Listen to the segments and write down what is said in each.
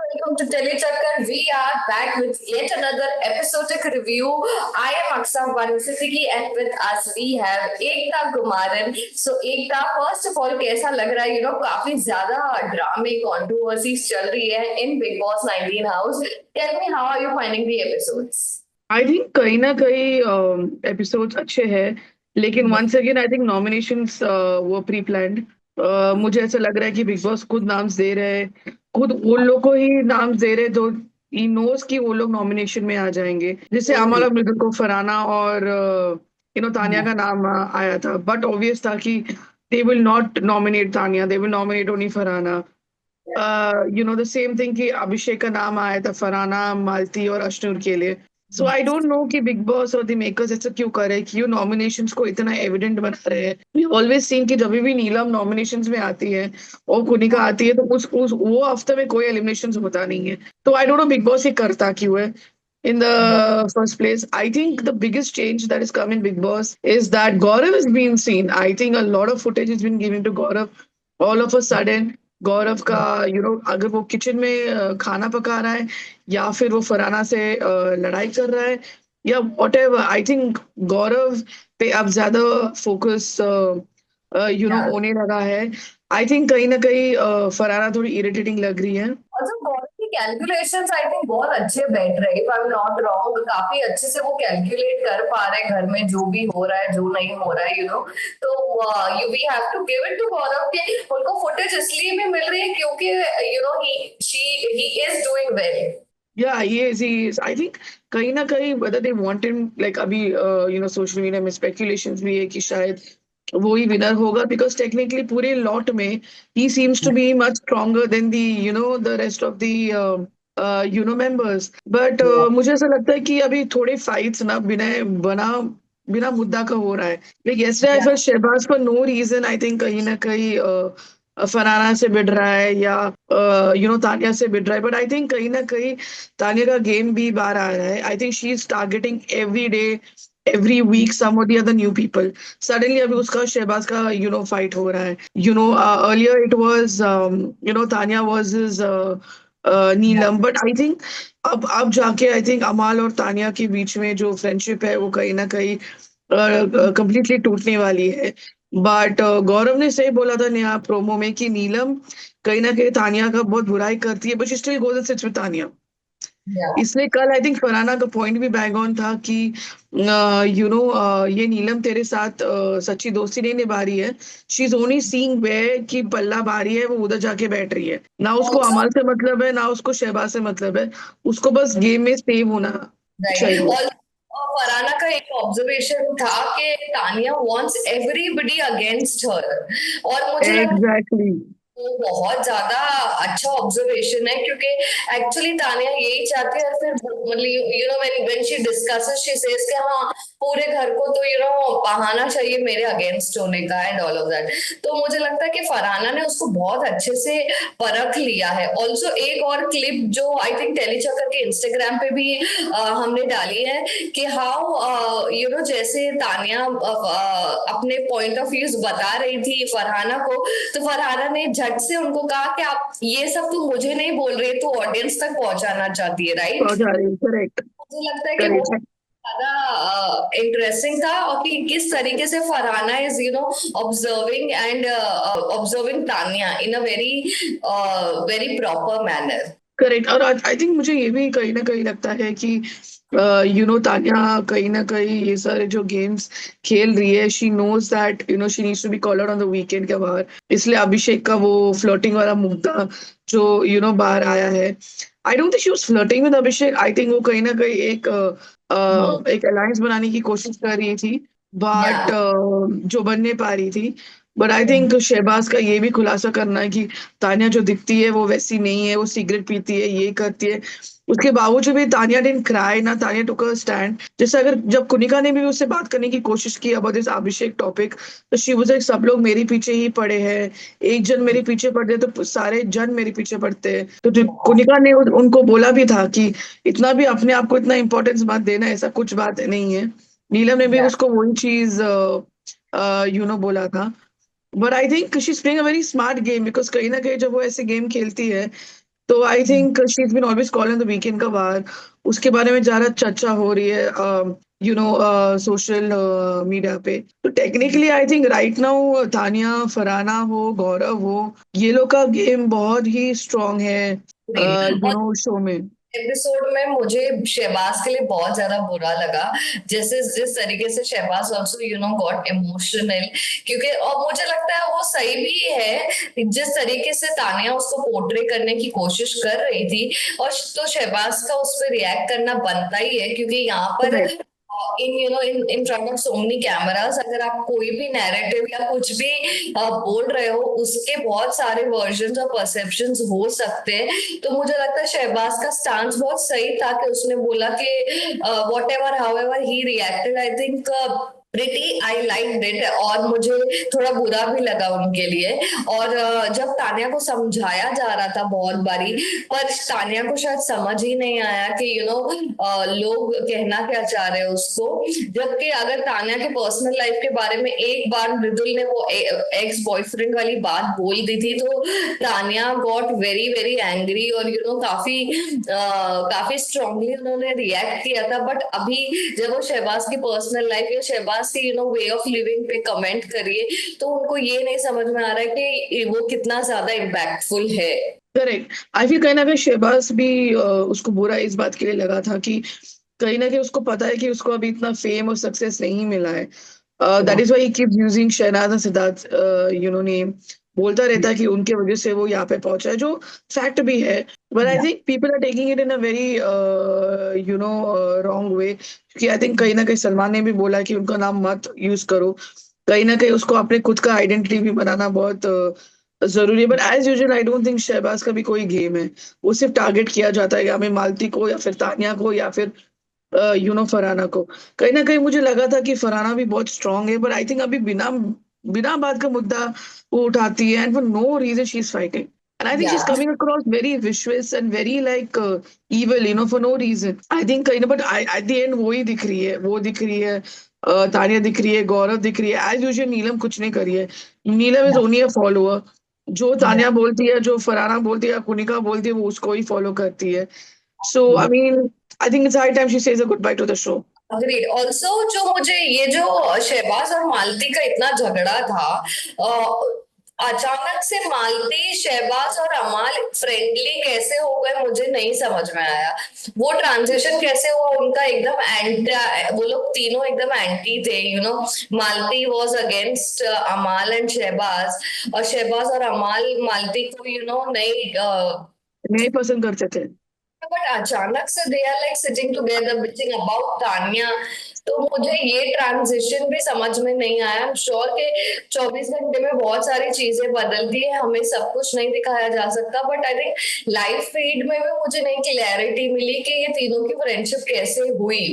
welcome to Telechakkar. We are back with yet another episodic review. I am Aksa Banisiki and with us we have Ekta Kumaran. So Ekta, first of all, कैसा लग रहा है? काफी ज्यादा ड्रामे controversies चल रही है in Big Boss 19 house. Tell me, how are you finding the episodes? I think कहीं ना कहीं एपिसोड्स अच्छे हैं, लेकिन once again I think nominations वो प्री प्लान्ड। मुझे ऐसा लग रहा है कि बिग बॉस खुद नाम्स दे रहे हैं, खुद उन लोग को ही नाम्स दे रहे हैं, तो ही नोस कि वो लोग नॉमिनेशन में आ जाएंगे। जैसे अमल और मृदुल को फरहाना और तानिया का नाम आया था, बट ऑब्वियस था कि they will not nominate Tania, they will nominate only Farhana. The same thing कि अभिषेक का नाम आया था फरहाना, मालती और अश्नूर के लिए। सो आई डोंट नो कि बिग बॉस और द मेकर्स ऐसा क्यों कर रहे हैं, क्यों नॉमिनेशंस को इतना एविडेंट बना रहे हैं। वी ऑलवेज सीन कि जब भी नीलम नॉमिनेशंस में आती है और कुनिका आती है, तो उस वो हफ्ते में कोई एलिमिनेशन होता नहीं है। तो I don't know big boss ये करता क्यों है in the first place. I think the biggest change that has come in Big Boss is that Gaurav has been seen. I think a lot of footage has been given to Gaurav all of a sudden। गौरव का अगर वो kitchen में खाना पका रहा है, या फिर वो फरहाना से लड़ाई कर रहा है, या वॉट एवर, आई थिंक गौरव पे अब ज्यादा फोकस Yeah. होने लगा है। आई थिंक कहीं ना कहीं फरहाना थोड़ी इरिटेटिंग लग रही है। Also, गौरव की कैलकुलेशंस आई थिंक बहुत अच्छे बैठ रहे, if I am not wrong, काफी अच्छे से वो कैलकुलेट कर पा रहे हैं घर में जो भी हो रहा है, जो नहीं हो रहा है, तो you we have to give it to Gaurav के उनको फुटेज इसलिए भी मिल रही है क्योंकि he is doing well. Yeah, he is. I think कहीं ना कहीं whether they want him, like अभी सोशल मीडिया में स्पेकुलेशंस भी है कि शायद वो ही विनर होगा, बिकॉज टेक्निकली पूरे लॉट में ही seems to be much stronger than the the rest of the members. But मुझे ऐसा लगता है कि अभी थोड़े फाइट्स ना बिना मुद्दा का हो रहा है। Like yesterday I felt Shehbaz for no reason, I think कहीं ना कहीं फरहाना से भिड़ रहा है, या तानिया से भिड़ रहा है। बट आई थिंक कहीं ना कहीं तानिया का गेम भी बाहर आ रहा है। I think she is targeting every day, every week some or the other new people. Suddenly अभी उसका शहबाज का फाइट हो रहा है। Earlier it was Tania versus Neelam, but I think अब जाके आई थिंक अमाल और तानिया के बीच में जो फ्रेंडशिप है वो कहीं ना कहीं कंप्लीटली टूटने वाली है। बट गौरव ने सही बोला था नेहा प्रोमो में कि नीलम कहीं ना कहीं तानिया का बहुत बुराई करती है, but she still goes and seats with Tania. इसलिए कल आई थिंक फरहाना का पॉइंट भी बैग ऑन था कि ये नीलम तेरे साथ सच्ची दोस्ती नहीं निभा रही है। She is only seeing where कि पल्ला भारी है, वो उधर जाके बैठ रही है। ना उसको अमल से मतलब है, ना उसको शहबाज से मतलब है। उसको बस गेम में सेव होना राइट। चाहिए। और फरहाना का एक ऑब्जर्वेशन था कि Tania wants everybody against her, और मुझे लगता एग्जैक्टली। वो बहुत ज्यादा अच्छा ऑब्जर्वेशन है क्योंकि एक्चुअली तानिया यही चाहती है। और फिर मतलब when she discusses she says कि हाँ, पूरे घर को तो बहाना चाहिए मेरे अगेंस्ट होने का एंड ऑल ऑफ दैट। तो मुझे लगता है कि फरहाना ने उसको बहुत अच्छे से परख लिया है। ऑल्सो एक और क्लिप जो आई थिंक टेलीचक्कर के इंस्टाग्राम पे भी हमने डाली है कि हाउ जैसे तानिया अपने पॉइंट ऑफ व्यूज बता रही थी फरहाना को, तो फरहाना ने झट से उनको कहा कि आप ये सब तुम मुझे नहीं बोल रहे, तो ऑडियंस तक पहुंचाना चाहती है, राइट। पहुंचा रही, करेक्ट। मुझे लगता है कि वो करेक्ट। ज्यादा इंटरेस्टिंग था, और कि किस तरीके से Farhana is observing and observing Tania in a very very proper manner. Correct. और आई थिंक मुझे ये भी कहीं ना कहीं लगता है कि तानिया कहीं ना कहीं ये सारे जो गेम्स खेल रही है, she knows that she needs to be called out on the weekend के बाहर। इसलिए अभिषेक का वो फ्लर्टिंग वाला मुद्दा जो बाहर आया है। आई don't think she was flirting with Abhishek. I think वो कहीं ना कहीं एक अलायंस बनाने की कोशिश कर रही थी, या बट जो बन नहीं पा रही थी। बट आई थिंक शहबाज का ये भी खुलासा करना है कि तानिया जो दिखती है वो वैसी नहीं है, वो सिगरेट पीती है, ये करती है। उसके बावजूद भी तानिया डिडंट क्राई, ना तानिया टुक अ स्टैंड। जैसे अगर जब कुनिका ने भी उससे बात करने की कोशिश की अबाउट दिस अभिषेक टॉपिक, तो शी वाज लाइक सब लोग मेरे पीछे ही पड़े हैं। एक जन मेरे पीछे पड़ते हैं तो सारे जन मेरे पीछे पड़ते हैं। तो जो कुनिका ने उनको बोला भी था कि इतना भी अपने आप को इतना इंपॉर्टेंस मत देना, ऐसा कुछ बात नहीं है। नीलम ने भी या उसको वही चीज बोला था। But I think she is playing a very smart game, because कहीं ना कहीं जब वो ऐसे गेम खेलती है, तो I think she is been always call in the weekend का बाहर, उसके बारे में ज्यादा चर्चा हो रही है सोशल मीडिया पे। तो technically I think right now Tania, Farhana हो, गौरव हो, ये लोग का गेम बहुत ही स्ट्रांग है और शो में। एपिसोड में मुझे शहबाज के लिए बहुत ज्यादा बुरा लगा, जैसे जिस तरीके से शहबाज ऑल्सो गॉट इमोशनल, क्योंकि और मुझे लगता है वो सही भी है, जिस तरीके से तानिया उसको पोर्ट्रे करने की कोशिश कर रही थी, और तो शहबाज का उस पर रिएक्ट करना बनता ही है, क्योंकि यहाँ पर correct. In front of so many cameras अगर आप कोई भी नैरेटिव या कुछ भी बोल रहे हो, उसके बहुत सारे वर्जन्स और परसेप्शंस हो सकते हैं। तो मुझे लगता है शहबाज का स्टांस बहुत सही था कि उसने बोला कि what ever how ever he reacted, I think pretty I like it, और मुझे थोड़ा बुरा भी लगा उनके लिए। और जब तानिया को समझाया जा रहा था बहुत बारी, पर तानिया को शायद समझ ही नहीं आया कि लोग कहना क्या चाह रहे हैं उसको, जबकि अगर तानिया के पर्सनल लाइफ के बारे में एक बार मृदुल ने वो एक्स बॉयफ्रेंड वाली बात बोल दी थी, तो Tania got very very angry, और काफी स्ट्रांगली उन्होंने रिएक्ट किया था। बट अभी जब वो शहबाज की पर्सनल लाइफ या शहबाज की वे ऑफ लिविंग पे कमेंट करिए, तो उनको ये नहीं समझ में आ रहा है कि वो कितना ज्यादा इम्पैक्टफुल है। करेक्ट। आई फील कहीं ना कहीं शहबाज भी उसको बुरा इस बात के लिए लगा था कि कहीं ना कहीं उसको पता है कि उसको अभी इतना फेम और सक्सेस नहीं मिला है। That is why he keeps using Shehnaaz and Siddharth name, बोलता रहता है कि उनके वजह से वो यहाँ पे पहुंचा है, जो फैक्ट भी है। But I think people are taking it in a very wrong way, क्योंकि आई थिंक कहीं ना कहीं सलमान ने भी बोला कि उनका नाम मत यूज करो। कहीं ना कहीं उसको अपने खुद का आइडेंटिटी भी बनाना बहुत जरूरी है। But as usual I don't think Shehbaz का भी कोई गेम है। वो सिर्फ टारगेट किया जाता है, या हमें मालती को या फिर तानिया को या फिर फरहाना को। कहीं ना कहीं मुझे लगा था कि फरहाना भी बहुत स्ट्रांग है, पर आई थिंक अभी बिना बिना बात का मुद्दा वो उठाती है, and for no reason she is fighting, and I think she या is coming across very vicious and very like evil, for no reason. I think कहीं ना, बट एट द एंड वो ही दिख रही है, वो दिख रही है, तानिया दिख रही है, गौरव दिख रही है। एज यूजुअल नीलम कुछ नहीं करी है। नीलम इज ओनली अ फॉलोअर। जो तानिया बोलती है, जो फरहाना बोलती है, या कुनिका बोलती है, वो उसको ही फॉलो करती है। So, I mean, I think it's high time she says a goodbye to the show. Agreed also. जो मुझे ये जो शहबाज और मालती का इतना झगड़ा था, अचानक से मालती, शहबाज और अमाल फ्रेंडली कैसे हो गए मुझे नहीं समझ में आया। वो ट्रांजिशन कैसे हुआ उनका, एकदम एंटी, वो लोग तीनों एकदम एंटी थे, मालती वॉज अगेंस्ट अमाल एंड शहबाज, और शहबाज और अमाल मालती को नहीं नहीं पसंद करते थे। बट अचानक से they are like sitting together bitching about Tanya. तो मुझे ये ट्रांजिशन भी समझ में नहीं आया। आई एम श्योर के 24 घंटे में बहुत सारी चीजें बदलती है, हमें सब कुछ नहीं दिखाया जा सकता, but I think live feed में भी मुझे नहीं क्लैरिटी मिली कि ये तीनों की फ्रेंडशिप कैसे हुई।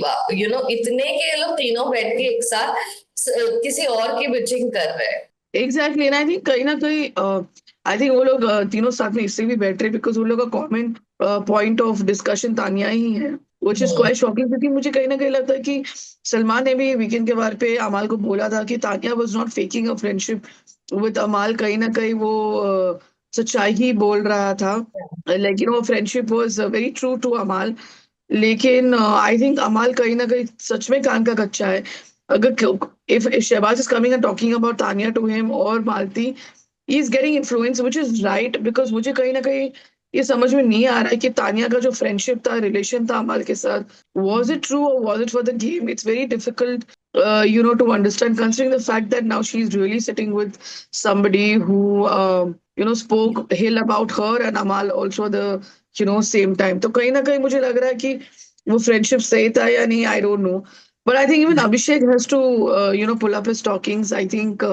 इतने के ये लोग तीनों बैठ के एक साथ किसी और की बिचिंग कर रहे हैं। एग्जैक्टली, एंड आई थिंक कहीं ना कहीं आई थिंक वो लोग तीनों साथ में इससे भी बैठ रहे, बिकॉज उन लोग का common point of discussion Tania ही है, व्हिच इज क्वाइट शॉकिंग। क्योंकि मुझे कहीं ना कहीं लगता है कि सलमान ने भी वीकेंड के बार पे अमाल को बोला था कि Tania was not faking a friendship with अमाल, कहीं ना कहीं वो सच्चाई ही बोल रहा था, लेकिन वो friendship was very true to Amaal. लेकिन आई थिंक अमाल कहीं ना कहीं सच में कान का कच्चा है। अगर if Shehbaz is coming and talking about Tanya to him or Malti, he is getting influence, which is right, because मुझे कहीं ना कहीं ये समझ में नहीं आ रहा है कि तानिया का जो फ्रेंडशिप था, रिलेशन था अमाल के साथ, was it true or was it for the game? It's very difficult to understand, considering the fact that now she's really sitting with somebody who spoke ill about her and Amal also the same time. तो कहीं ना कहीं मुझे लग रहा है कि वो फ्रेंडशिप सही था या नहीं, I don't know. But I think even Abhishek has to, pull up his stockings. I think,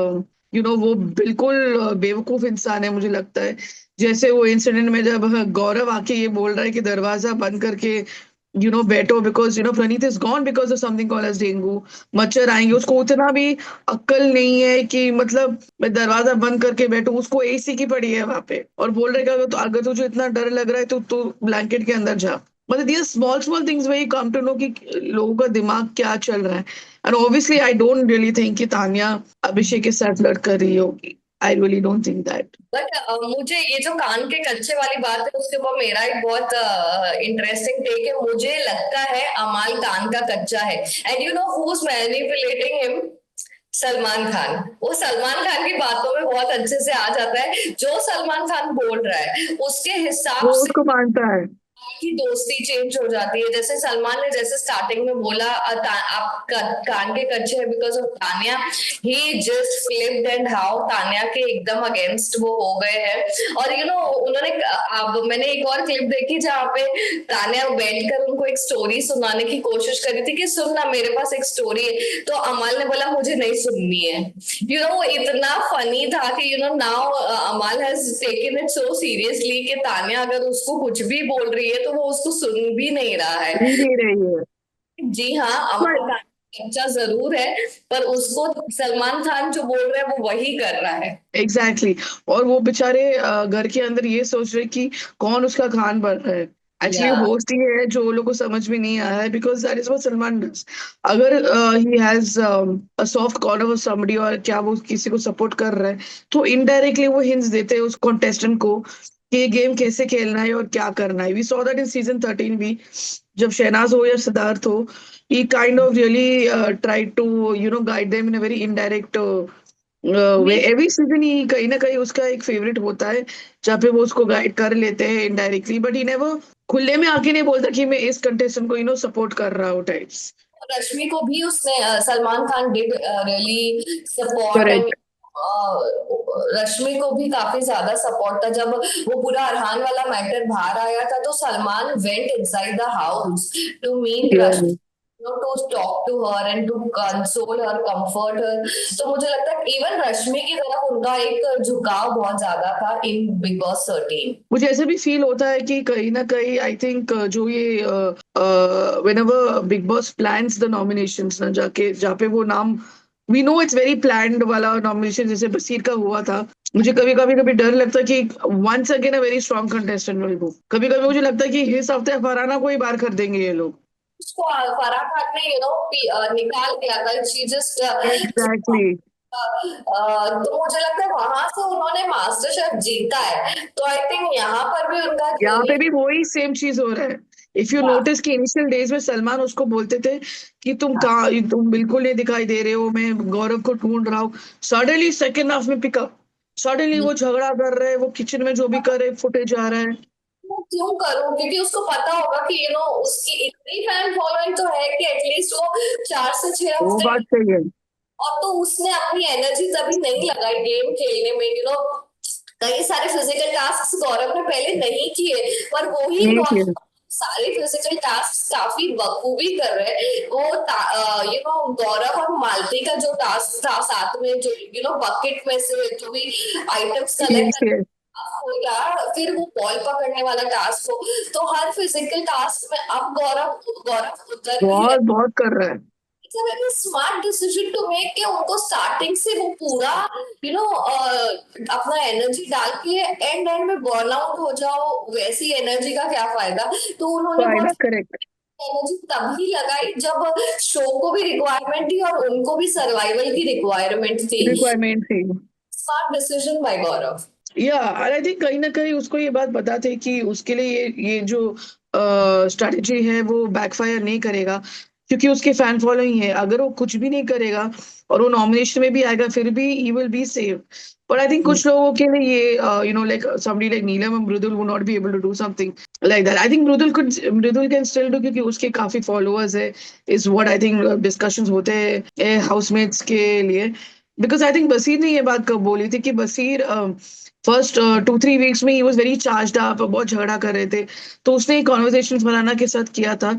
वो बिल्कुल बेवकूफ इंसान है मुझे लगता है। जैसे वो इंसिडेंट में जब गौरव आके ये बोल रहा है कि दरवाजा बंद करके बैठो, because Praneet is gone because of something called as dengue, मच्छर आएंगे। उसको उतना भी अक्ल नहीं है कि मतलब मैं दरवाजा बंद करके बैठू। उसको एसी की पड़ी है वहां पे, और बोल रहे कि अगर तुझे इतना डर लग रहा है तो तू ब्लैंकेट के अंदर जा। मतलब ये small small things way you come to know कि लोगों का दिमाग क्या चल रहा है। And obviously I don't really think कि तानिया अभिषेक के साथ फ्लर्ट कर रही होगी। I really don't think that. But मुझे ये जो कान के कच्चे वाली बात है उसके ऊपर मेरा एक बहुत इंटरेस्टिंग टेक है। मुझे लगता है अमाल कान का कच्चा है। And you know who is manipulating him? Salman Khan. वो सलमान खान की बातों में बहुत अच्छे से आ जाता है, जो सलमान खान बोल रहा है उसके हिसाब वो से उसको मानता है। की दोस्ती चेंज हो जाती है। जैसे सलमान ने जैसे स्टार्टिंग में बोला आप कान के कच्चे हैं because of Tanya, he just flipped and how Tanya के एकदम अगेंस्ट वो हो गए हैं। और यू नो उन्होंने अब मैंने एक और क्लिप देखी जहाँ पे तान्या बैठकर उनको एक स्टोरी सुनाने की कोशिश करी थी कि सुन ना मेरे पास एक स्टोरी है, तो अमाल ने बोला मुझे नहीं सुननी है। यू नो वो इतना फनी था कि यू नो नाउ अमाल has taken it so seriously कि तान्या अगर उसको कुछ भी बोल रही है तो वो उसको सुन भी नहीं रहा है। सुन नहीं रही है। जी हाँ, अमन But खान अच्छा जरूर है, पर उसको सलमान खान जो बोल रहा है वो वही कर रहा है। Exactly exactly. और वो बेचारे घर के अंदर ये सोच रहे कि कौन उसका खान बन रहा है। एक्चुअली या होस्ट ही है जो लोगों को समझ में नहीं आया है, because that is what Salman does. अगर he has a soft corner for somebody, और क्या वो किसी को सपोर्ट कर रहा है, तो इनडायरेक्टली वो हिंट्स देते हैं उस कॉन्टेस्टेंट को कि ये गेम कैसे खेलना है और क्या करना है। We saw that in season 13 भी, जब शहनाज हो या सिद्धार्थ हो, he kind of really tried to guide them in a very indirect way. Every season ही कहीं ना कहीं उसका एक फेवरेट होता है जहाँ पे वो उसको गाइड कर लेते हैं इनडायरेक्टली, बट ही नेवर खुले में आके नहीं बोलता कि मैं इस कंटेस्टेंट को सपोर्ट कर रहा हूँ टाइप्स। रश्मि को भी उसने Salman Khan did really support and correct. Rashmi को भी काफी ज्यादा सपोर्ट था। जब वो पूरा अरहान वाला मैटर बाहर आया था तो Salman went inside the house to meet Rashmi, to talk to her and to console her, comfort her। तो मुझे लगता है इवन रश्मि की तरफ उनका एक झुकाव बहुत ज्यादा था इन बिग बॉस 13। मुझे ऐसे भी फील होता है कि कहीं ना कहीं आई थिंक जो ये whenever Bigg Boss plans the nominations ना, जाके जहाँ पे वो नाम, we know it's very planned वाला नॉमिनेशन जैसे बसीर का हुआ था, मुझे कभी कभी कभी डर लगता है कि once again a very strong contestant will go. कभी कभी मुझे लगता है कि इस हफ्ते फरहाना को ही बाहर कर देंगे ये लोग। उसको फराह खान ने निकाल दिया था। She just exactly. तो मुझे लगता है वहां से उन्होंने मास्टर शेफ जीता है, तो आई थिंक यहाँ पर भी उनका यहाँ जर्नी। पे भी वही सेम चीज हो रहा है। इफ यू नोटिस कि इनिशियल डेज में सलमान उसको बोलते थे कि तुम कहाँ, तुम बिल्कुल नहीं दिखाई दे रहे हो, मैं गौरव को ढूंढ रहा हूँ। सडनली सेकेंड हाफ में पिकअप, सडनली वो झगड़ा कर रहे हैं, वो किचन में जो भी कर रहे फुटेज आ रहा है। वो क्यों करूं? क्योंकि उसको पता होगा कि उसकी इतनी फैन फॉलोइंग तो है कि एटलीस्ट वो 4 से 6 वो हफ्ते। बात सही है। और तो उसने अपनी एनर्जी तभी नहीं लगाई गेम खेलने में। कई सारे फिजिकल टास्क गौरव ने पहले नहीं किए, पर वो ही नहीं गौरव किया। सारे फिजिकल टास्क काफी बखूबी कर रहे हैं। वो गौरव और मालती का जो टास्क था साथ में, जो बकेट में से जो भी आइटम्स यस कलेक्ट यस। हो, या फिर वो बॉल पकड़ने वाला टास्क हो, तो हर फिजिकल टास्क में अब गौरव गौरव उतर भी रहे। बहुत बहुत कर रहा है। It's a very smart decision to make कि उनको स्टार्टिंग से वो पूरा अपना एनर्जी डाल के एंड में बर्न आउट हो जाओ, वैसी एनर्जी का क्या फायदा। तो उन्होंने बहुत करेक्ट। एनर्जी तभी लगाई जब शो को भी रिक्वायरमेंट थी और उनको भी सर्वाइवल की रिक्वायरमेंट थी। रिक्वायरमेंट थी। स्मार्ट डिसीजन बाय गौरव। या आई थिंक कहीं ना कहीं उसको ये बात पता थी कि उसके लिए ये जो स्ट्रेटेजी है वो बैकफायर नहीं करेगा, क्योंकि उसके फैन फॉलोइंग है। अगर वो कुछ भी नहीं करेगा और वो नॉमिनेशन में भी आएगा फिर भी he will be save. But I think कुछ लोगों के लिए ये like somebody like Neelam and Mridul would not be able to do something like that. I think Mridul can still do, क्योंकि उसके काफी फॉलोअर्स है, is what I think discussions होते हैं हाउसमेट्स के लिए। बिकॉज आई थिंक बसीर ने ये बात कब बोली थी कि बसीर फर्स्ट 2-3 वीक्स में he was very charge up, बहुत झगड़ा कर रहे थे, तो उसने एक कॉन्वर्सेशन फरहाना के साथ किया था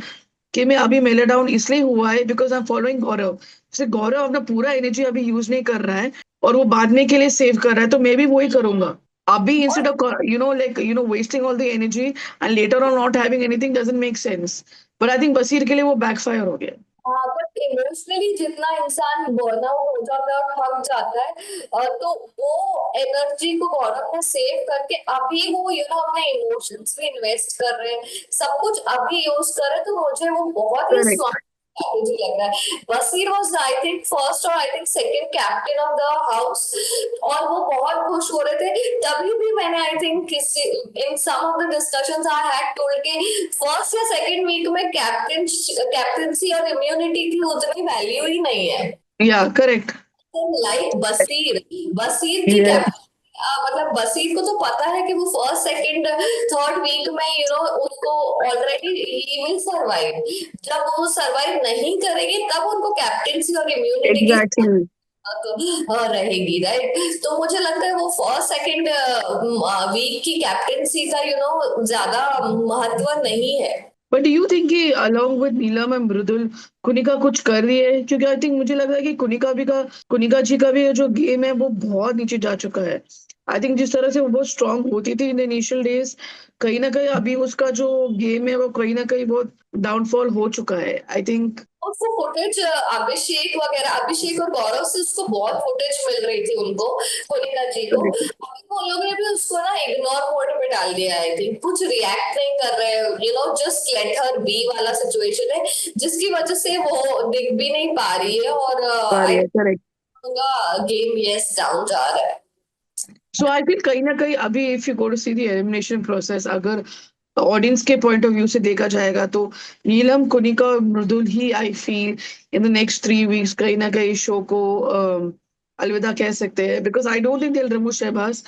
कि मैं अभी मेले डाउन इसलिए हुआ है बिकॉज आई एम फॉलोइंग गौरव। जैसे गौरव अपना पूरा एनर्जी अभी यूज नहीं कर रहा है और वो बाद में के लिए सेव कर रहा है, तो मैं भी वही करूंगा अभी, instead of wasting all the energy and later on not having anything doesn't make sense. But I think Baseer के लिए वो बैकफायर हो गया। हाँ, बट इमोशनली जितना इंसान बर्नआउट हो जाता है और थक जाता है, तो वो एनर्जी को गौरव ने सेव करके अभी वो अपने इमोशंस में इन्वेस्ट कर रहे हैं, सब कुछ अभी यूज कर रहे हैं। तो मुझे वो बहुत ही करेक्ट। स्मार्ट मुझे लग रहा है Wasir was I think first और I think second captain of the house, और वो बहुत खुश हो रहे थे। तभी भी मैंने आई थिंक किसी in some of the discussions I had told के फर्स्ट या सेकंड वीक में कैप्टनसी और इम्यूनिटी की उतनी वैल्यू ही नहीं है। या करेक्ट। लाइक बसीर, बसीर की ये कैप्टन मतलब बसीर को तो पता है कि वो फर्स्ट सेकंड थर्ड वीक में उसको ऑलरेडी ही विल सर्वाइव। जब वो सर्वाइव नहीं करेगी तब उनको कैप्टेंसी और इम्यूनिटी की एग्जैक्टली। तो रहेगी, राइट। तो मुझे लगता है वो फर्स्ट सेकंड वीक की कैप्टेंसी का ज्यादा महत्व नहीं है। बट यू थिंक कि अलोंग विद नीलम एंड मृदुल कुनिका कुछ कर रही है? क्योंकि आई थिंक मुझे लग रहा है कि कुनिका जी का भी जो गेम है वो बहुत नीचे जा चुका है। आई थिंक जिस तरह से वो बहुत स्ट्रांग होती थी इन इनिशियल डेज, कहीं ना कहीं अभी उसका जो गेम है वो कहीं ना कहीं बहुत डाउनफॉल हो चुका है आई थिंक। उसको फुटेज अभिषेक वगैरह, अभिषेक और गौरव से उसको बहुत फुटेज मिल रही थी उनको, कोनिका जी को। अभी वो लोग ने भी उसको ना इग्नोर मोड पे डाल दिया है, थी कुछ रिएक्ट नहीं कर रहे, जस्ट लेट हर बी वाला सिचुएशन है, जिसकी वजह से वो दिख भी नहीं पा रही है, और आई करेक्ट। गेम यस डाउन जा रहा है। सो आई फील कहीं ना कहीं अभी if you go to see the elimination process, अगर ऑडियंस के पॉइंट ऑफ व्यू से देखा जाएगा तो नीलम, कुनिका और मृदुल ही I feel in the next 3 weeks कहीं ना कहीं शो को अलविदा कह सकते हैं, because I don't think they remove Shehbaz.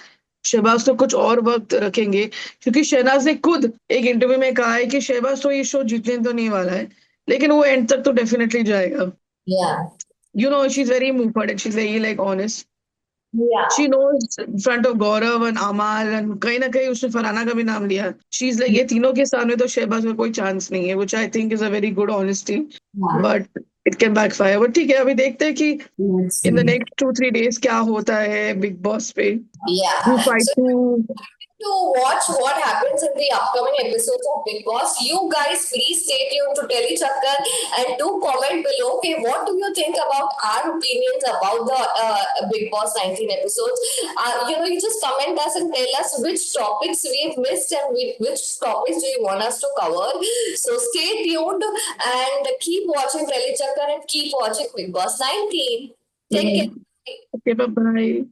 Shehbaz तो कुछ और वक्त रखेंगे, क्योंकि शहनाज ने खुद एक इंटरव्यू में कहा है कि शहबाज तो ये शो जीतने तो नहीं वाला है, लेकिन वो एंड तक तो डेफिनेटली जाएगा। या you know she is very move and she is very like honest. या She knows in front of Gaurav and Amal and कहीं ना कहीं उसने फरहाना का भी नाम लिया। She is like ये तीनों के सामने तो शहबाज में कोई चांस नहीं है, which I think is a very good honesty, but it can backfire। But ठीक है, अभी देखते हैं कि in the next 2-3 days क्या होता है बिग बॉस पे। या Who fight who? to watch what happens in the upcoming episodes of Big Boss. You guys please stay tuned to Telly Chakkar and do comment below. Okay, what do you think about our opinions about the Big Boss 19 episodes? You just comment us and tell us which topics we've missed and which topics do you want us to cover. So stay tuned and keep watching Telly Chakkar and keep watching Big Boss 19. Take care. Okay, bye bye.